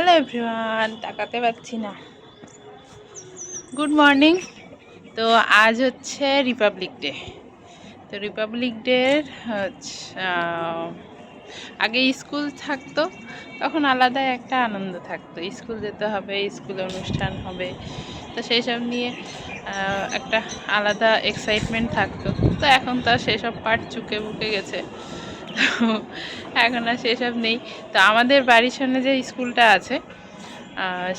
Hello everyone, তাকাতে পারছি না। Good morning. তো আজ হচ্ছে রিপাবলিক ডে। তো রিপাবলিক ডের আগে স্কুল থাকতো, তখন আলাদা একটা আনন্দ থাকতো। স্কুল যেতে হবে, স্কুলে অনুষ্ঠান হবে, তো সেই সব নিয়ে একটা আলাদা এক্সাইটমেন্ট থাকতো। তো এখন তো আর সেসব পার্ট চুকে বুকে গেছে, তো এখন আর সেসব নেই। তো আমাদের বাড়ির সামনে যে স্কুলটা আছে,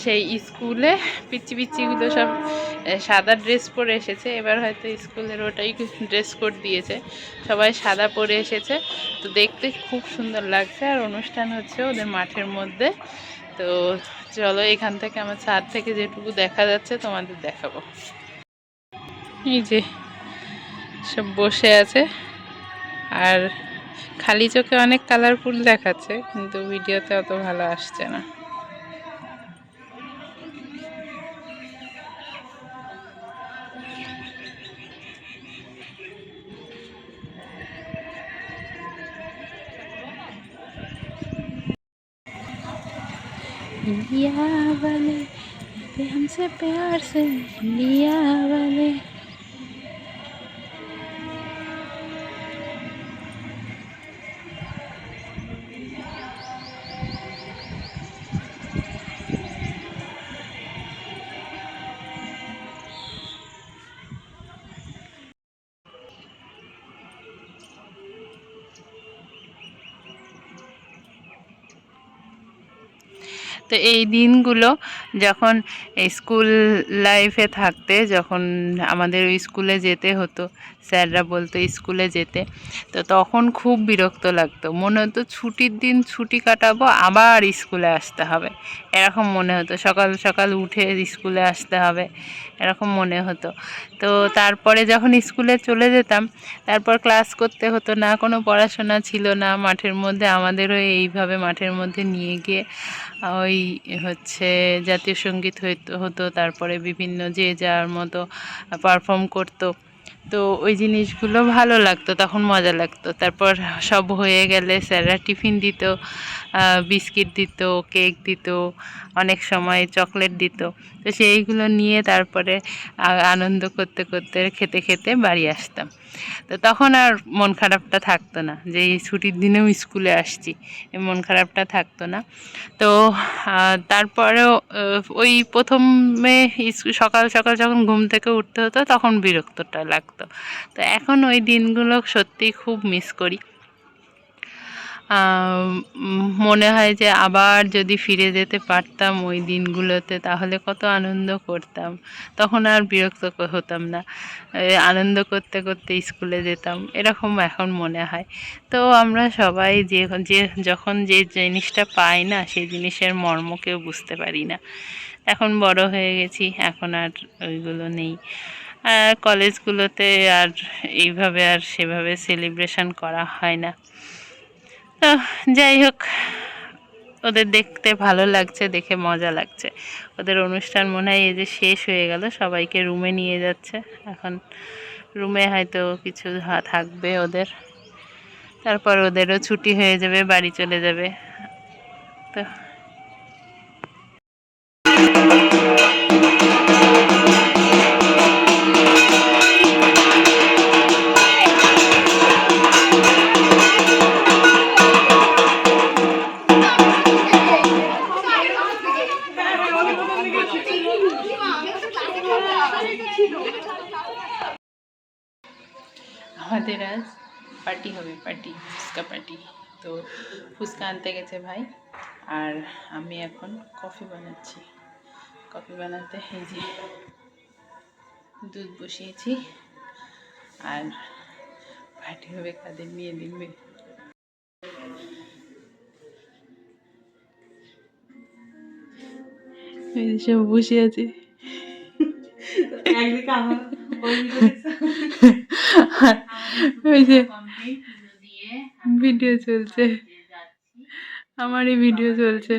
সেই স্কুলে পিচ্চি পিচ্চিগুলো সব সাদা ড্রেস পরে এসেছে। এবার হয়তো স্কুলের ওটাই ড্রেস কোড দিয়েছে, সবাই সাদা পরে এসেছে। তো দেখতে খুব সুন্দর লাগছে, আর অনুষ্ঠান হচ্ছে ওদের মাঠের মধ্যে। তো চলো, এখান থেকে আমার ছাদ থেকে যেটুকু দেখা যাচ্ছে তোমাদের দেখাবো। এই যে সব বসে আছে, আর খালি চোখে অনেক কালারফুল দেখাচ্ছে, কিন্তু ভিডিওতে অত ভালো আসছে না। लिया वाले हमसे प्यार से लिया वाले। তো এই দিনগুলো যখন স্কুল লাইফে থাকতে, যখন আমাদের ওই স্কুলে যেতে হতো, স্যাররা বলতো স্কুলে যেতে, তো তখন খুব বিরক্ত লাগতো। মনে হতো ছুটির দিন ছুটি কাটাবো, আবার স্কুলে আসতে হবে, এরকম মনে হতো। সকাল সকাল উঠে স্কুলে আসতে হবে, এরকম মনে হতো। তো তারপরে যখন স্কুলে চলে যেতাম, তারপর ক্লাস করতে হতো না, কোনো পড়াশোনা ছিল না। মাঠের মধ্যে আমাদেরও এইভাবে মাঠের মধ্যে নিয়ে গিয়ে ওই হচ্ছে জাতীয় সঙ্গীত হতো, তারপরে বিভিন্ন যে যার মতো পারফর্ম করতো। তো ওই জিনিসগুলো ভালো লাগতো, তখন মজা লাগতো। তারপর সব হয়ে গেলে স্যাররা টিফিন দিত, বিস্কিট দিত, কেক দিত, অনেক সময় চকলেট দিত। তো সেইগুলো নিয়ে তারপরে আনন্দ করতে করতে, খেতে খেতে বাড়ি আসতাম। তো তখন আর মন খারাপটা থাকতো না, যে এই ছুটির দিনেও স্কুলে আসছি, এই মন খারাপটা থাকতো না। তো তারপরেও ওই প্রথমে সকাল সকাল যখন ঘুম থেকে উঠতে হতো, তখন বিরক্তটা লাগতো। তো এখন ওই দিনগুলো সত্যিই খুব মিস করি। মনে হয় যে আবার যদি ফিরে যেতে পারতাম ওই দিনগুলোতে, তাহলে কত আনন্দ করতাম। তখন আর বিরক্ত হতাম না, আনন্দ করতে করতে স্কুলে যেতাম, এরকম এখন মনে হয়। তো আমরা সবাই যে যখন যে জিনিসটা পাই না, সেই জিনিসের মর্ম কেউ বুঝতে পারি না। এখন বড় হয়ে গেছি, এখন আর ওইগুলো নেই। কলেজগুলোতে আর এইভাবে আর সেভাবে সেলিব্রেশন করা হয় না। তো যাই হোক, ওদের দেখতে ভালো লাগছে, দেখে মজা লাগছে। ওদের অনুষ্ঠান মনে হয় এই যে শেষ হয়ে গেল, সবাইকে রুমে নিয়ে যাচ্ছে। এখন রুমে হয়তো কিছু থাকবে ওদের, তারপর ওদেরও ছুটি হয়ে যাবে, বাড়ি চলে যাবে। তো আমাদের আজ পার্টি হবে, পার্টি, ফুচকা পার্টি। তো ফুচকা আনতে গেছে ভাই, আর আমি এখন কফি বানাচ্ছি। কফি বানাতে এই যে দুধ বসিয়েছি, আর পার্টি হবে কাদের নিয়ে দেখবে। এই যে সব বসে আছে, ওই যে ভিডিও চলছে, আমারই ভিডিও চলছে।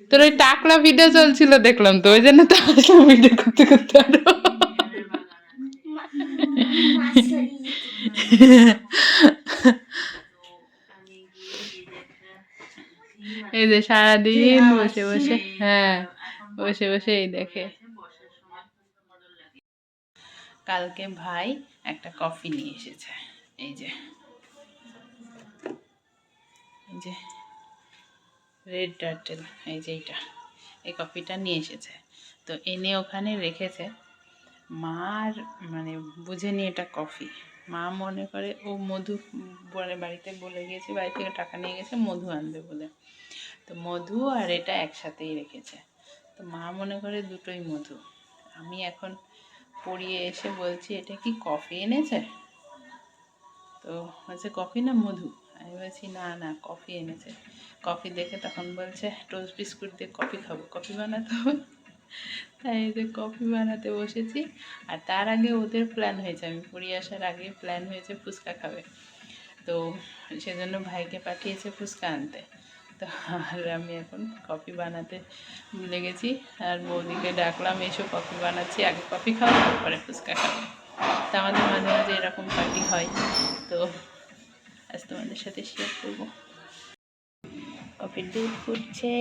তোর ওই টাকলা ভিডিও চলছিল দেখলাম, তো ওই জন্য তো ভিডিও করতে করতে আরো যে সারাদিন বসে বসে, হ্যাঁ বসে বসে এই দেখে। কালকে ভাই একটা কফি নিয়ে এসেছে, এই যে এই যে রেড টার্টেল, এই যে এইটা, এই কফিটা নিয়ে এসেছে। তো এনে ওখানে রেখেছে। মার মানে বুঝেনি এটা কফি, মা মনে করে ও মধু বলে, বাড়িতে বলে গিয়েছে, বাড়ি থেকে টাকা নিয়ে গেছে মধু আনবে বলে, তো মধু আর এটা একসাথেই রেখেছে। তো মা মনে করে দুটোই মধু। আমি এখন পড়িয়ে এসে বলছি এটা কি কফি এনেছে, তো বলছে কফি না মধু। আমি বলছি না না কফি এনেছে। কফি দেখে তখন বলছে টোস্ট বিস্কুট দিয়ে কফি খাবো, কফি বানাতে হবে। তাই যে কফি বানাতে বসেছি। আর তার আগে ওদের প্ল্যান হয়েছে, আমি পড়িয়ে আসার আগে প্ল্যান হয়েছে ফুচকা খাবে, তো সেজন্য ভাইকে পাঠিয়েছে ফুচকা আনতে। তো আর আমি এখন কফি বানাতে ভুলে গেছি, আর বৌদিকে ডাকলাম এসো কফি বানাচ্ছি, আগে কফি খাবো তারপরে ফুচকা খাবো। তো আমাদের মাঝে মাঝে এরকম পার্টি হয়, তো আজ তোমাদের সাথে শেয়ার করবো। কফির দুধ ফুটছে।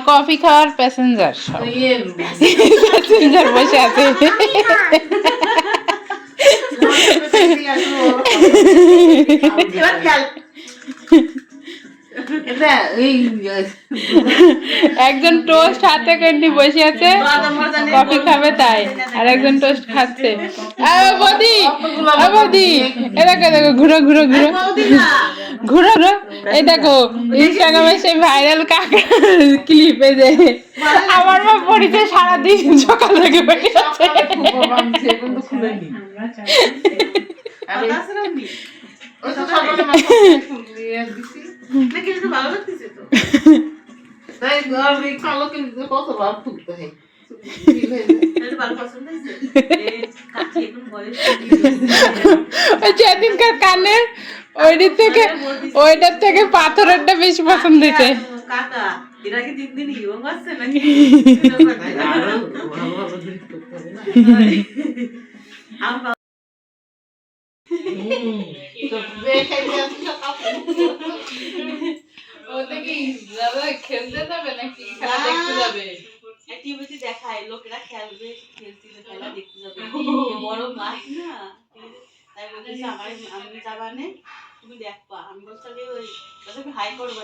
কফি খাওয়ার প্যাসেঞ্জার প্যাসেঞ্জার বসে আছে। একজন টোস্ট হাতে করে বসে আছে, কফি খাবে তাই, আর একজন টোস্ট খাচ্ছে। বৌদি বৌদি এ দেখো দেখো ঘুরো ঘুরো ঘুরো ঘুরো ঘুরো, এই দেখো ইনস্টাগ্রামে সেই ভাইরাল কাকা ক্লিপে যে আমার মা পড়িতে সারাদিন সকাল থেকে বসে আছে। যেদিনকার কানের ওইটার থেকে পাথরেরটা বেশি পছন্দ হয়েছে। খেলতে যাবে নাকি খেলা দেখতে যাবে? টিভিতে দেখায় লোকেরা খেলবে, খেলা দেখতে যাবে, বড় মাছ না, তাই বলতেছে আমার আমি যাবানে তুমি দেখবা। আমি বলছি ওই তুমি হাই করবা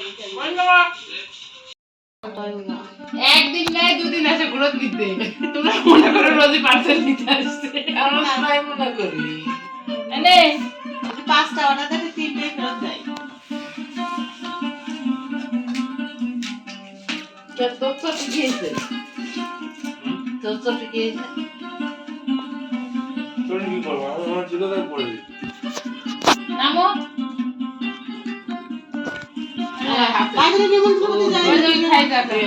একদিন নাই দুদিন আসে গ্রোথ দিতে, তোমরা মনে করো রোজই পার্সেল দিতে আসছে। আমরা সবাই মনে করি এনে 5টা অর্ডার দিতে 3টা ফেরত দেয়। তোর গিয়েছে তোর গিয়েছে তোর কি করবো আমার ছিল তাই পড়ে নামো বাইরে নিমন্ত্রণ করতে যাই খাই যাবে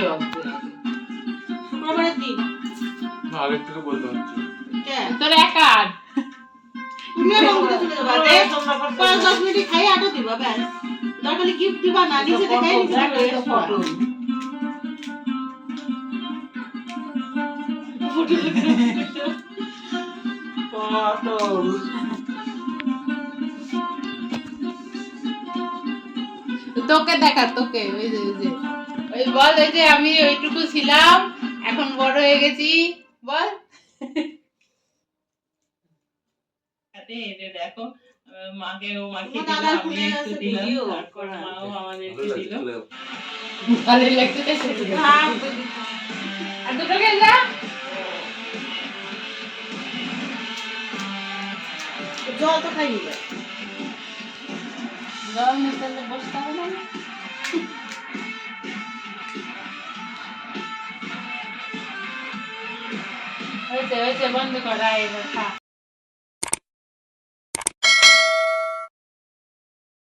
শুক্রবারের দিন না আগে থেকে বলতে হচ্ছে তোর একা তুমি রংপুরে চলে যাবা দে 5-10 মিনিট খাই আটা দিবা ব্যাস দরকারে গিফট দিবা না নিচে দেখাই নিচে ফটো তোকে দেখা তোকে ওই যে ওই বল এই যে আমি ওইটুকু ছিলাম এখন বড় হয়ে গেছি বল। আরে রে দেখো মাকে ও মাকে দিল আমি একটু দিলাম তারপর মাও আমাদেরকে দিল ভালো লাগছে আর দুটো কে যা জল তো খাই নিবে জল নিতে বসতে হবে না হয়েছে বন্ধ করা এবার খা।